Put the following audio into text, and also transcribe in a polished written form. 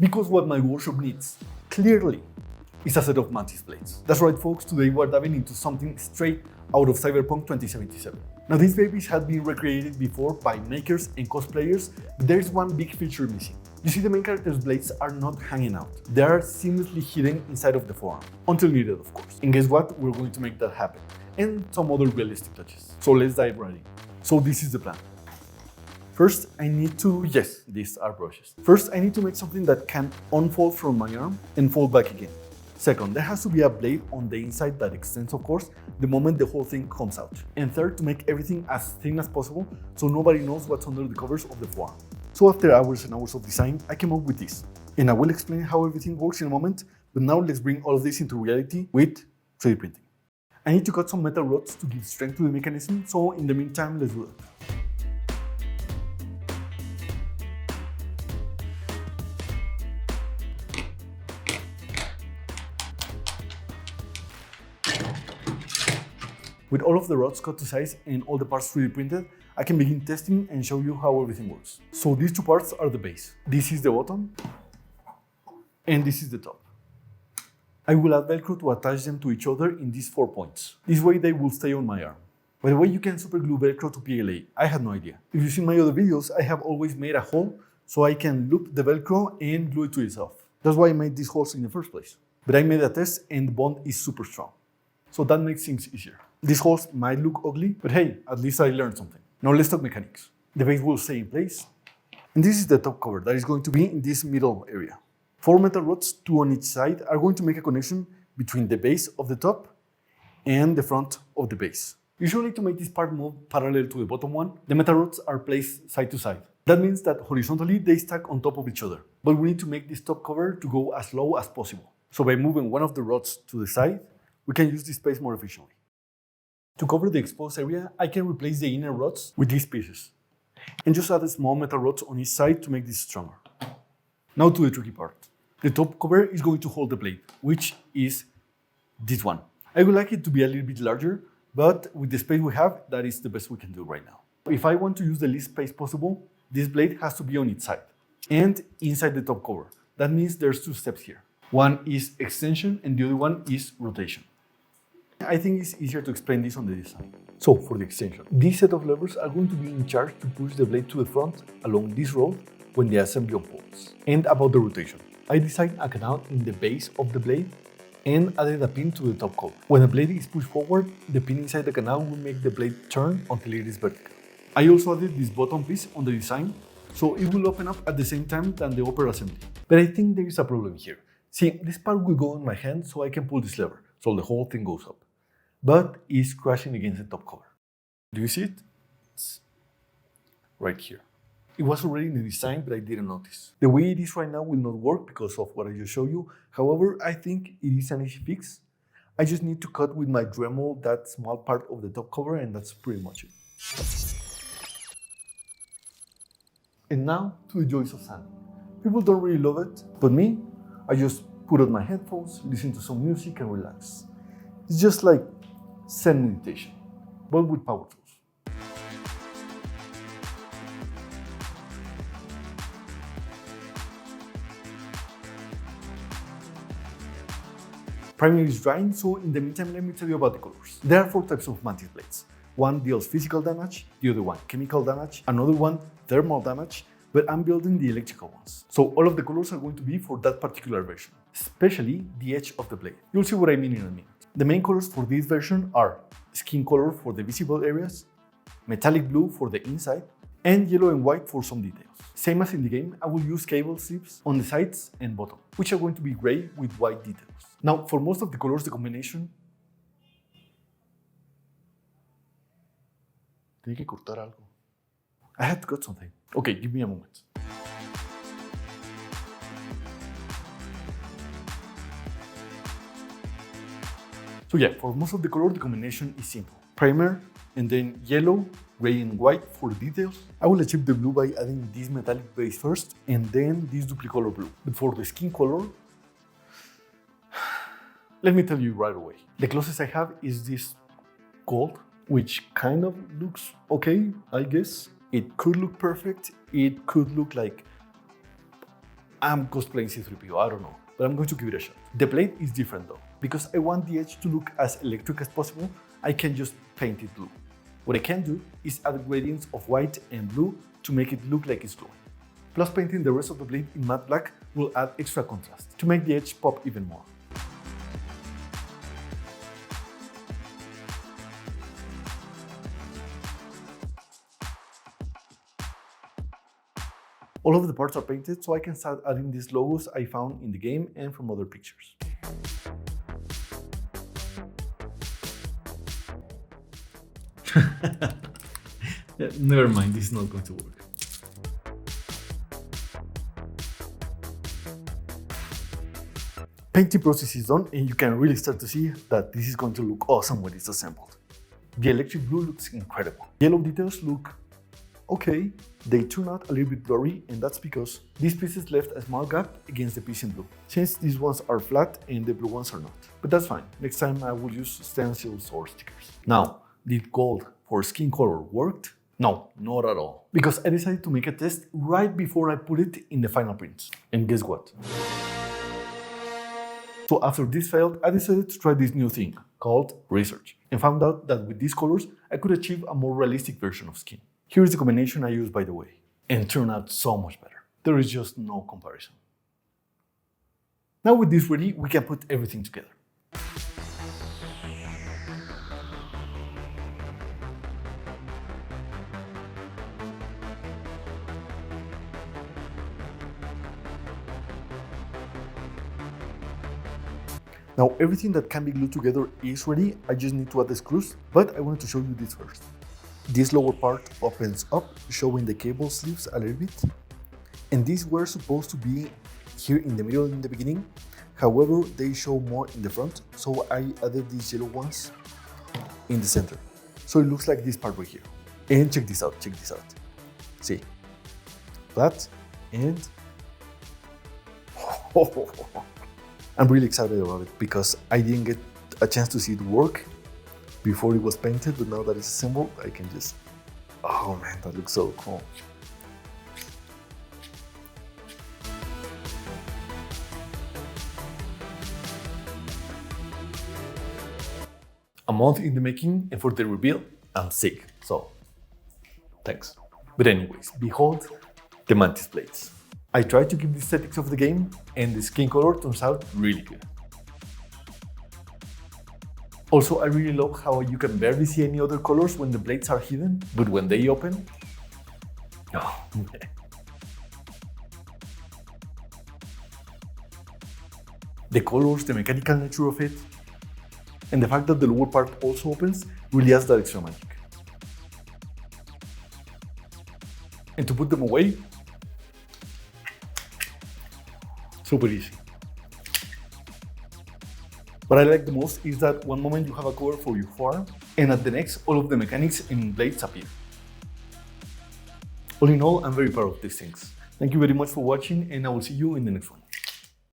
Because what my workshop needs, clearly, is a set of mantis blades. That's right folks, today we're diving into something straight out of Cyberpunk 2077. Now these babies had been recreated before by makers and cosplayers, but there's one big feature missing. You see, the main character's blades are not hanging out. They are seamlessly hidden inside of the forearm, until needed of course. And guess what? We're going to make that happen. And some other realistic touches. So let's dive right in. So this is the plan. First, I need to, yes, these are brushes. First, I need to make something that can unfold from my arm and fold back again. Second, there has to be a blade on the inside that extends, of course, the moment the whole thing comes out. And third, to make everything as thin as possible so nobody knows what's under the covers of the forearm. So after hours and hours of design, I came up with this. And I will explain how everything works in a moment, but now let's bring all of this into reality with 3D printing. I need to cut some metal rods to give strength to the mechanism, so in the meantime, let's do that. With all of the rods cut to size and all the parts 3D printed, I can begin testing and show you how everything works. So these two parts are the base. This is the bottom, and this is the top. I will add Velcro to attach them to each other in these 4 points. This way they will stay on my arm. By the way, you can superglue Velcro to PLA. I had no idea. If you've seen my other videos, I have always made a hole so I can loop the Velcro and glue it to itself. That's why I made these holes in the first place. But I made a test and the bond is super strong. So that makes things easier. These holes might look ugly, but hey, at least I learned something. Now let's talk mechanics. The base will stay in place. And this is the top cover that is going to be in this middle area. 4 metal rods, 2 on each side, are going to make a connection between the base of the top and the front of the base. Usually to make this part move parallel to the bottom one, the metal rods are placed side to side. That means that horizontally they stack on top of each other. But we need to make this top cover to go as low as possible. So by moving one of the rods to the side, we can use this space more efficiently. To cover the exposed area, I can replace the inner rods with these pieces and just add small metal rods on each side to make this stronger. Now to the tricky part. The top cover is going to hold the blade, which is this one. I would like it to be a little bit larger, but with the space we have, that is the best we can do right now. If I want to use the least space possible, this blade has to be on its side and inside the top cover. That means there's 2 steps here. One is extension and the other one is rotation. I think it's easier to explain this on the design. So for the extension, this set of levers are going to be in charge to push the blade to the front along this road when the assembly unfolds. And about the rotation, I designed a canal in the base of the blade and added a pin to the top cover. When the blade is pushed forward, the pin inside the canal will make the blade turn until it is vertical. I also added this bottom piece on the design, so it will open up at the same time than the upper assembly. But I think there is a problem here. See, this part will go in my hand so I can pull this lever, so the whole thing goes up. But it's crashing against the top cover. Do you see it? It's right here. It was already in the design, but I didn't notice. The way it is right now will not work because of what I just showed you. However, I think it is an easy fix. I just need to cut with my Dremel that small part of the top cover, and that's pretty much it. And now to the joys of sanding. People don't really love it, but me, I just put on my headphones, listen to some music and relax. It's just like Zen meditation, but with power tools. Primer is drying, so in the meantime, let me tell you about the colors. There are 4 types of mantis blades. One deals physical damage, the other one chemical damage, another one thermal damage, but I'm building the electrical ones. So all of the colors are going to be for that particular version, especially the edge of the blade. You'll see what I mean in a minute. The main colors for this version are skin color for the visible areas, metallic blue for the inside, and yellow and white for some details. Same as in the game, I will use cable strips on the sides and bottom, which are going to be gray with white details. Now, for most of the colors, the combination... Tengo que cortar algo. I had to cut something. Okay, give me a moment. So yeah, for most of the color, the combination is simple. Primer, and then yellow, gray and white for the details. I will achieve the blue by adding this metallic base first, and then this duplicolor blue. But for the skin color, let me tell you right away. The closest I have is this gold, which kind of looks okay, I guess. It could look perfect. It could look like I'm cosplaying C3PO, I don't know, but I'm going to give it a shot. The blade is different though. Because I want the edge to look as electric as possible, I can just paint it blue. What I can do is add gradients of white and blue to make it look like it's glowing. Plus painting the rest of the blade in matte black will add extra contrast to make the edge pop even more. All of the parts are painted, so I can start adding these logos I found in the game and from other pictures. Never mind, this is not going to work. Painting process is done and you can really start to see that this is going to look awesome when it's assembled. The electric blue looks incredible. Yellow details look okay. They turn out a little bit blurry, and that's because these pieces left a small gap against the piece in blue, since these ones are flat and the blue ones are not. But that's fine, next time I will use stencils or stickers. Now, did gold for skin color worked? No, not at all. Because I decided to make a test right before I put it in the final prints. And guess what? So after this failed, I decided to try this new thing called research, and found out that with these colors, I could achieve a more realistic version of skin. Here's the combination I used, by the way, and it turned out so much better. There is just no comparison. Now with this ready, we can put everything together. Now everything that can be glued together is ready, I just need to add the screws, but I wanted to show you this first. This lower part opens up, showing the cable sleeves a little bit, and these were supposed to be here in the middle in the beginning, however they show more in the front, so I added these yellow ones in the center. So it looks like this part right here. And check this out, see, flat and I'm really excited about it because I didn't get a chance to see it work before it was painted, but now that it's assembled, I can just, oh man, that looks so cool. A month in the making, and for the reveal, I'm sick, so thanks. But anyways, behold the mantis blades. I tried to keep the aesthetics of the game, and the skin color turns out really good. Also, I really love how you can barely see any other colors when the blades are hidden, but when they open, oh man. The colors, the mechanical nature of it, and the fact that the lower part also opens really adds that extra magic. And to put them away, super easy. What I like the most is that one moment you have a cover for your forearm, and at the next, all of the mechanics and blades appear. All in all, I'm very proud of these things. Thank you very much for watching, and I will see you in the next one.